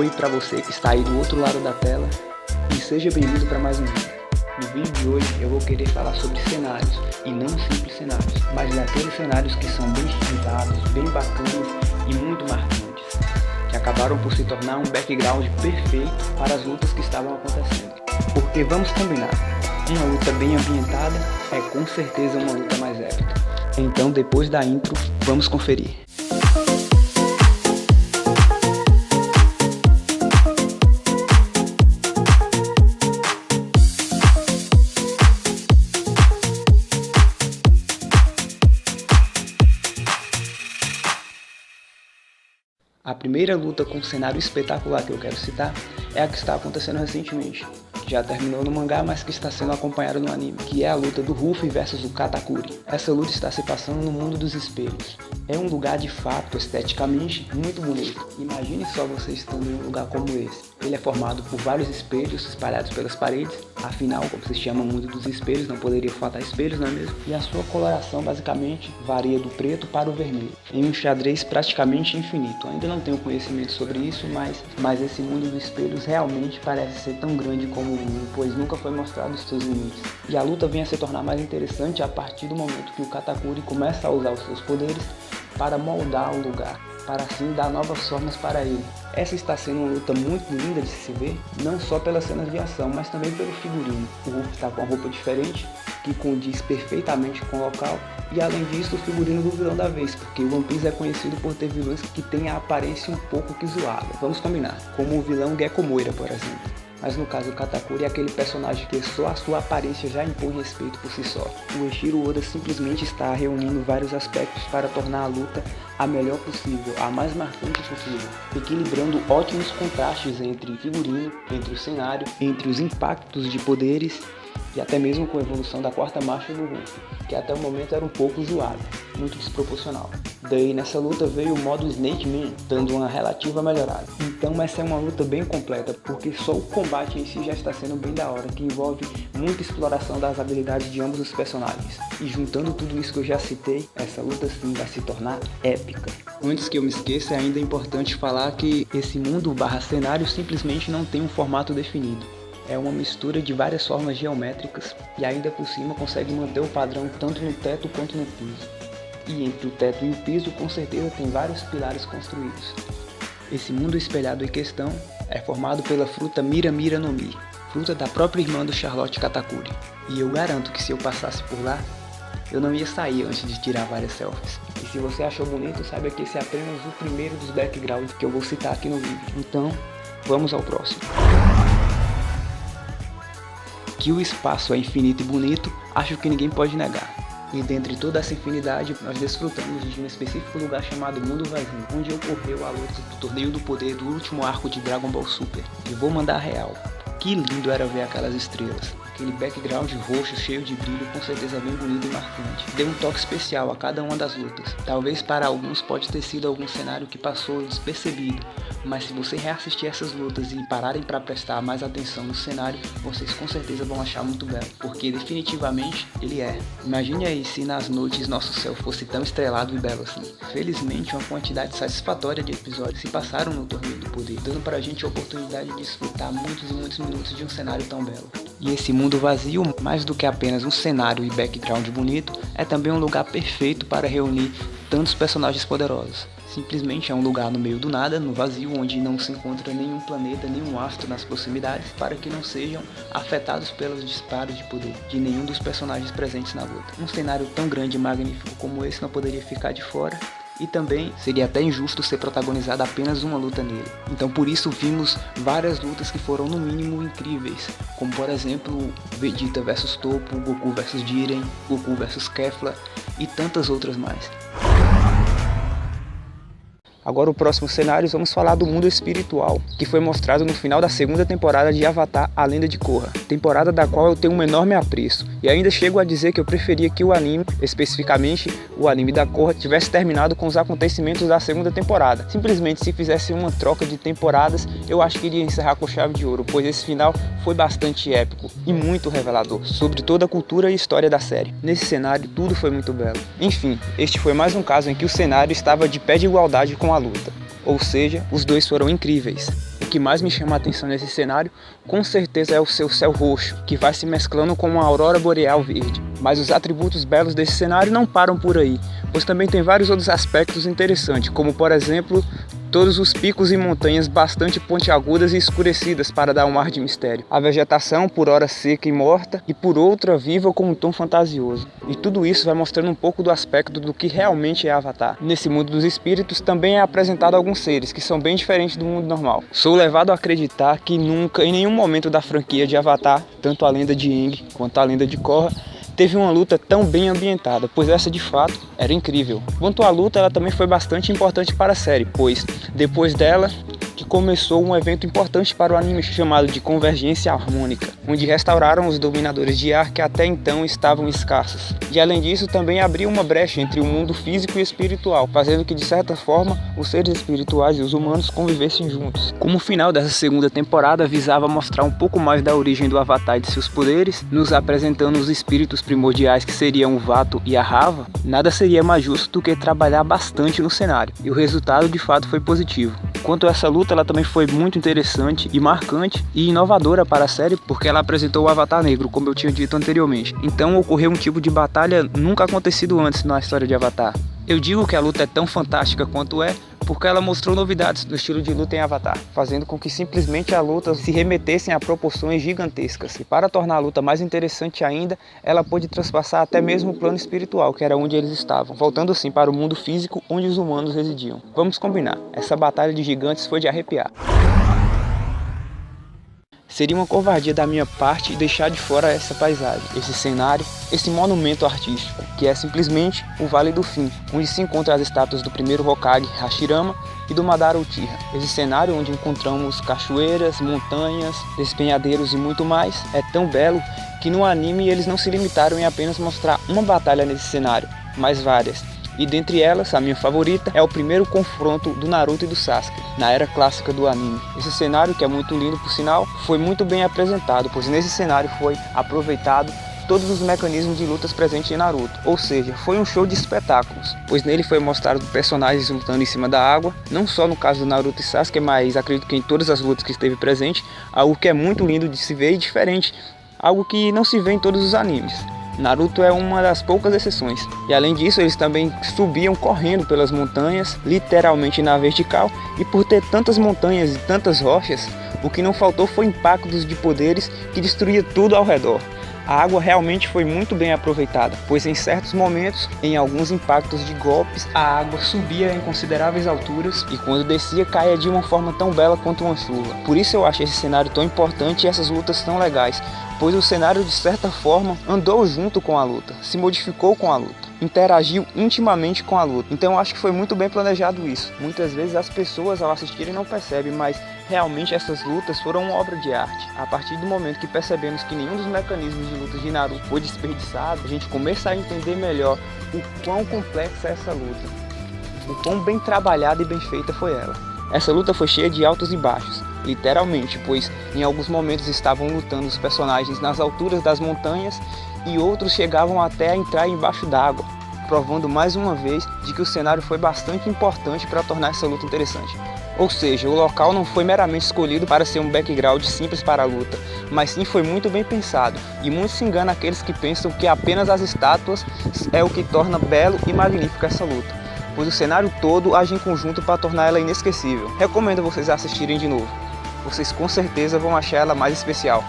oi para você que está aí do outro lado da tela e seja bem-vindo para mais um vídeo. No vídeo de hoje eu vou querer falar sobre cenários, e não simples cenários, mas daqueles cenários que são bem estilizados, bem bacanas e muito marcantes, que acabaram por se tornar um background perfeito para as lutas que estavam acontecendo. Porque vamos combinar, uma luta bem ambientada é com certeza uma luta mais épica. Então depois da intro, vamos conferir. A primeira luta com um cenário espetacular que eu quero citar é a que está acontecendo recentemente. Já terminou no mangá, mas que está sendo acompanhada no anime, que é a luta do Ruffy versus o Katakuri. Essa luta está se passando no mundo dos espelhos. É um lugar de fato, esteticamente, muito bonito. Imagine só você estando em um lugar como esse. Ele é formado por vários espelhos espalhados pelas paredes, afinal, como se chama mundo dos espelhos, não poderia faltar espelhos, não é mesmo? E a sua coloração basicamente varia do preto para o vermelho, em um xadrez praticamente infinito. Ainda não tenho conhecimento sobre isso, mas esse mundo dos espelhos realmente parece ser tão grande como o mundo, pois nunca foi mostrado os seus limites. E a luta vem a se tornar mais interessante a partir do momento que o Katakuri começa a usar os seus poderes para moldar o lugar, para assim dar novas formas para ele. Essa está sendo uma luta muito linda de se ver, não só pelas cenas de ação, mas também pelo figurino. O Ruffy está com uma roupa diferente, que condiz perfeitamente com o local, e além disso o figurino do vilão da vez, porque o One Piece é conhecido por ter vilões que têm a aparência um pouco que zoada, vamos combinar, como o vilão Gekko Moira, por exemplo. Mas no caso o Katakuri é aquele personagem que só a sua aparência já impõe respeito por si só. O Eiichiro Oda simplesmente está reunindo vários aspectos para tornar a luta a melhor possível, a mais marcante possível, equilibrando ótimos contrastes entre figurino, entre o cenário, entre os impactos de poderes e até mesmo com a evolução da quarta marcha do Ruffy, que até o momento era um pouco zoada, muito desproporcional. Daí nessa luta veio o modo Snake Man, dando uma relativa melhorada. Então essa é uma luta bem completa, porque só o combate em si já está sendo bem da hora, que envolve muita exploração das habilidades de ambos os personagens. E juntando tudo isso que eu já citei, essa luta sim vai se tornar épica. Antes que eu me esqueça, é ainda importante falar que esse mundo / cenário simplesmente não tem um formato definido. É uma mistura de várias formas geométricas e ainda por cima consegue manter o padrão tanto no teto quanto no piso. E entre o teto e o piso com certeza tem vários pilares construídos. Esse mundo espelhado em questão é formado pela fruta Mira Mira no Mi, fruta da própria irmã do Charlotte Katakuri. E eu garanto que se eu passasse por lá, eu não ia sair antes de tirar várias selfies. E se você achou bonito, saiba que esse é apenas o primeiro dos backgrounds que eu vou citar aqui no vídeo. Então, vamos ao próximo. Que o espaço é infinito e bonito, acho que ninguém pode negar. E dentre toda essa infinidade, nós desfrutamos de um específico lugar chamado Mundo Vazio, onde ocorreu a luta do Torneio do Poder do último arco de Dragon Ball Super. E vou mandar a real, que lindo era ver aquelas estrelas. Aquele background roxo cheio de brilho, com certeza bem bonito e marcante. Deu um toque especial a cada uma das lutas. Talvez para alguns pode ter sido algum cenário que passou despercebido, mas se você reassistir essas lutas e pararem para prestar mais atenção no cenário, vocês com certeza vão achar muito belo, porque definitivamente ele é. Imagine aí se nas noites nosso céu fosse tão estrelado e belo assim. Felizmente uma quantidade satisfatória de episódios se passaram no Torneio do Poder, dando pra gente a oportunidade de desfrutar muitos e muitos minutos de um cenário tão belo. E esse mundo vazio, mais do que apenas um cenário e background bonito, é também um lugar perfeito para reunir tantos personagens poderosos. Simplesmente é um lugar no meio do nada, no vazio, onde não se encontra nenhum planeta, nenhum astro nas proximidades, para que não sejam afetados pelos disparos de poder de nenhum dos personagens presentes na luta. Um cenário tão grande e magnífico como esse não poderia ficar de fora, e também seria até injusto ser protagonizada apenas uma luta nele. Então por isso vimos várias lutas que foram no mínimo incríveis, como por exemplo Vegeta vs Toppo, Goku vs Jiren, Goku vs Kefla e tantas outras mais. Agora o próximo cenário, vamos falar do mundo espiritual, que foi mostrado no final da segunda temporada de Avatar, A Lenda de Korra, temporada da qual eu tenho um enorme apreço, e ainda chego a dizer que eu preferia que o anime, especificamente o anime da Korra, tivesse terminado com os acontecimentos da segunda temporada. Simplesmente se fizesse uma troca de temporadas, eu acho que iria encerrar com chave de ouro, pois esse final foi bastante épico e muito revelador sobre toda a cultura e história da série. Nesse cenário tudo foi muito belo. Enfim, este foi mais um caso em que o cenário estava de pé de igualdade com a luta, ou seja, os dois foram incríveis. O que mais me chama a atenção nesse cenário, com certeza é o seu céu roxo, que vai se mesclando com uma aurora boreal verde. Mas os atributos belos desse cenário não param por aí, pois também tem vários outros aspectos interessantes, como por exemplo, todos os picos e montanhas bastante pontiagudas e escurecidas para dar um ar de mistério. A vegetação, por ora seca e morta, e por outra viva com um tom fantasioso. E tudo isso vai mostrando um pouco do aspecto do que realmente é Avatar. Nesse mundo dos espíritos também é apresentado alguns seres que são bem diferentes do mundo normal. Sou levado a acreditar que nunca, em nenhum momento da franquia de Avatar, tanto a lenda de Aang quanto a lenda de Korra, teve uma luta tão bem ambientada, pois essa de fato era incrível. Quanto à luta, ela também foi bastante importante para a série, pois depois dela que começou um evento importante para o anime chamado de Convergência Harmônica, onde restauraram os dominadores de ar que até então estavam escassos. E além disso, também abriu uma brecha entre o mundo físico e espiritual, fazendo que de certa forma os seres espirituais e os humanos convivessem juntos. Como o final dessa segunda temporada visava mostrar um pouco mais da origem do Avatar e de seus poderes, nos apresentando os espíritos primordiais que seriam o Vato e a Rava, nada seria mais justo do que trabalhar bastante no cenário, e o resultado de fato foi positivo. Quanto a essa luta, ela também foi muito interessante e marcante e inovadora para a série, porque ela apresentou o Avatar Negro, como eu tinha dito anteriormente. Então ocorreu um tipo de batalha nunca acontecido antes na história de Avatar. Eu digo que a luta é tão fantástica quanto é, porque ela mostrou novidades no estilo de luta em Avatar, fazendo com que simplesmente a luta se remetessem a proporções gigantescas. E para tornar a luta mais interessante ainda, ela pôde transpassar até mesmo o plano espiritual, que era onde eles estavam, voltando assim para o mundo físico onde os humanos residiam. Vamos combinar, essa batalha de gigantes foi de arrepiar. Seria uma covardia da minha parte deixar de fora essa paisagem, esse cenário, esse monumento artístico, que é simplesmente o Vale do Fim, onde se encontram as estátuas do primeiro Hokage, Hashirama, e do Madara Uchiha. Esse cenário onde encontramos cachoeiras, montanhas, despenhadeiros e muito mais, é tão belo que no anime eles não se limitaram em apenas mostrar uma batalha nesse cenário, mas várias. E dentre elas, a minha favorita é o primeiro confronto do Naruto e do Sasuke, na era clássica do anime. Esse cenário, que é muito lindo por sinal, foi muito bem apresentado, pois nesse cenário foi aproveitado todos os mecanismos de lutas presentes em Naruto. Ou seja, foi um show de espetáculos, pois nele foi mostrado personagens lutando em cima da água, não só no caso do Naruto e Sasuke, mas acredito que em todas as lutas que esteve presente, algo que é muito lindo de se ver e diferente, algo que não se vê em todos os animes. Naruto é uma das poucas exceções. E além disso, eles também subiam correndo pelas montanhas, literalmente na vertical, e por ter tantas montanhas e tantas rochas, o que não faltou foi impactos de poderes que destruía tudo ao redor. A água realmente foi muito bem aproveitada, pois em certos momentos, em alguns impactos de golpes, a água subia em consideráveis alturas e quando descia caía de uma forma tão bela quanto uma chuva. Por isso eu acho esse cenário tão importante e essas lutas tão legais, pois o cenário de certa forma andou junto com a luta, se modificou com a luta, interagiu intimamente com a luta. Então eu acho que foi muito bem planejado isso. Muitas vezes as pessoas ao assistirem não percebem, mas realmente essas lutas foram uma obra de arte. A partir do momento que percebemos que nenhum dos mecanismos de luta de Naruto foi desperdiçado, a gente começa a entender melhor o quão complexa é essa luta, o quão bem trabalhada e bem feita foi ela. Essa luta foi cheia de altos e baixos, literalmente, pois em alguns momentos estavam lutando os personagens nas alturas das montanhas e outros chegavam até a entrar embaixo d'água, provando mais uma vez de que o cenário foi bastante importante para tornar essa luta interessante. Ou seja, o local não foi meramente escolhido para ser um background simples para a luta, mas sim foi muito bem pensado, e muito se engana aqueles que pensam que apenas as estátuas é o que torna belo e magnífico essa luta, pois o cenário todo age em conjunto para tornar ela inesquecível. Recomendo vocês assistirem de novo, vocês com certeza vão achar ela mais especial.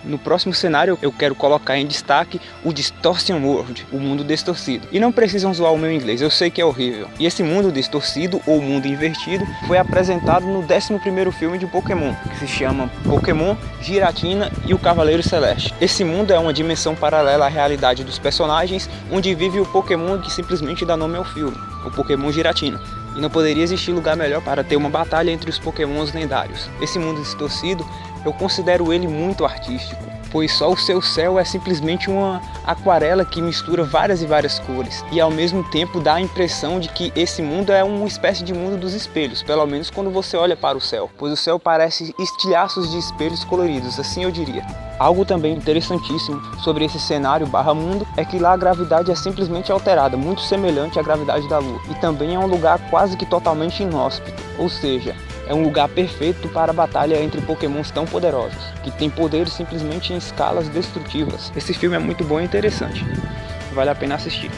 No próximo cenário eu quero colocar em destaque o Distortion World, o mundo distorcido. E não precisam zoar o meu inglês, eu sei que é horrível. E esse mundo distorcido, ou mundo invertido, foi apresentado no 11º filme de Pokémon, que se chama Pokémon, Giratina e o Cavaleiro Celeste. Esse mundo é uma dimensão paralela à realidade dos personagens, onde vive o Pokémon que simplesmente dá nome ao filme, o Pokémon Giratina. E não poderia existir lugar melhor para ter uma batalha entre os Pokémons lendários. Esse mundo distorcido, eu considero ele muito artístico, pois só o seu céu é simplesmente uma aquarela que mistura várias e várias cores, e ao mesmo tempo dá a impressão de que esse mundo é uma espécie de mundo dos espelhos, pelo menos quando você olha para o céu, pois o céu parece estilhaços de espelhos coloridos, assim eu diria. Algo também interessantíssimo sobre esse cenário /mundo é que lá a gravidade é simplesmente alterada, muito semelhante à gravidade da Lua. E também é um lugar quase que totalmente inóspito, ou seja, é um lugar perfeito para a batalha entre pokémons tão poderosos, que tem poderes simplesmente em escalas destrutivas. Esse filme é muito bom e interessante, vale a pena assistir.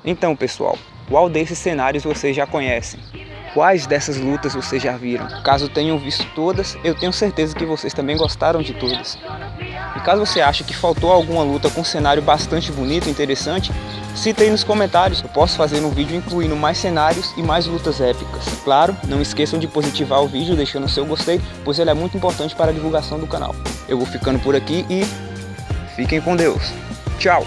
Então pessoal, qual desses cenários vocês já conhecem? Quais dessas lutas vocês já viram? Caso tenham visto todas, eu tenho certeza que vocês também gostaram de todas. E caso você ache que faltou alguma luta com um cenário bastante bonito e interessante, cita aí nos comentários. Eu posso fazer um vídeo incluindo mais cenários e mais lutas épicas. Claro, não esqueçam de positivar o vídeo deixando o seu gostei, pois ele é muito importante para a divulgação do canal. Eu vou ficando por aqui e fiquem com Deus. Tchau!